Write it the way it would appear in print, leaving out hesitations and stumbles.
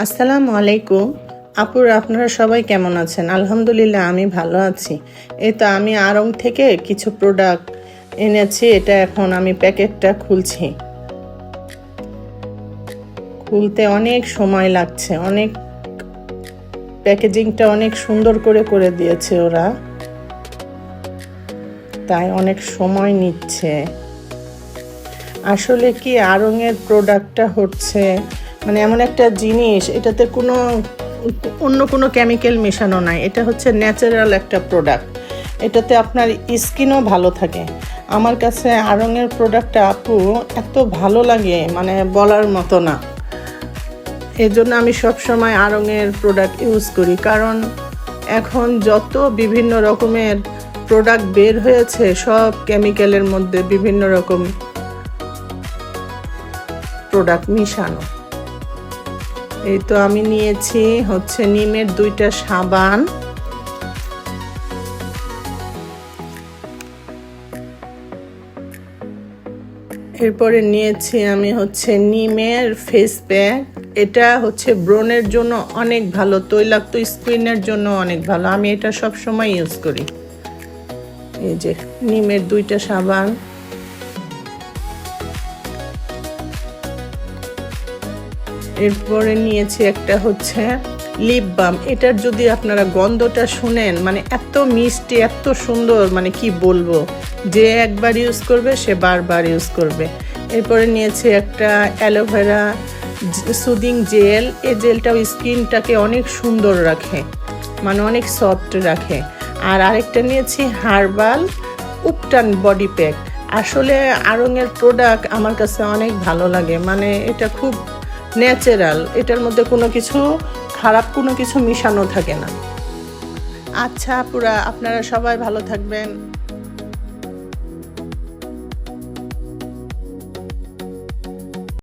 আসসালামু আলাইকুম আপুর, আপনারা সবাই কেমন আছেন? আলহামদুলিল্লাহ আমি ভালো আছি। এই তো আমি আড়ং থেকে কিছু প্রোডাক্ট এনেছি। এটা এখন আমি প্যাকেটটা খুলছি। খুলতে অনেক সময় লাগছে, অনেক প্যাকেজিংটা অনেক সুন্দর করে দিয়েছে ওরা, তাই অনেক সময় নিচ্ছে। আসলে কি আড়ংয়ের প্রোডাক্টটা হচ্ছে মানে এমন একটা জিনিস, এটাতে অন্য কোনো কেমিক্যাল মেশানো নাই। এটা হচ্ছে ন্যাচারাল একটা প্রোডাক্ট। এটাতে আপনার স্কিনও ভালো থাকে। আমার কাছে আড়ংয়ের প্রোডাক্টটা আপু এত ভালো লাগে, মানে বলার মতো না। এজন্য আমি সবসময় আড়ংয়ের প্রোডাক্ট ইউজ করি, কারণ এখন যত বিভিন্ন রকমের প্রোডাক্ট বের হয়েছে সব কেমিক্যালের মধ্যে বিভিন্ন রকম প্রোডাক্ট মিশানো। এই তো আমি নিয়েছি হচ্ছে নিমের 2টা সাবান, এরপরে নিয়েছি আমি হচ্ছে নিমের ফেস প্যাক। এটা হচ্ছে ব্রণের জন্য অনেক ভালো, তৈলাক্ত স্কিনের জন্য অনেক ভালো। আমি এটা সব সময় ইউজ করি। এই যে নিমের 2টা সাবান, এরপরে নিয়েছি একটা হচ্ছে লিপ বাম। এটার যদি আপনারা গন্ধটা শুনেন, মানে এত মিষ্টি, এত সুন্দর, মানে কি বলবো, যে একবার ইউজ করবে সে বারবার ইউজ করবে। এরপরে নিয়েছি একটা অ্যালোভেরা সুদিং জেল। এই জেলটাও স্কিনটাকে অনেক সুন্দর রাখে, মানে অনেক সফট রাখে। আর আরেকটা নিয়েছি হার্বাল উপটান বডি প্যাক। আসলে আড়ংয়ের প্রোডাক্ট আমার কাছে অনেক ভালো লাগে, মানে এটা খুব ন্যাচারাল, এটার মধ্যে খারাপ কোনো কিছু মিশানো থাকে না। আচ্ছা আপুরা, আপনারা সবাই ভালো থাকবেন।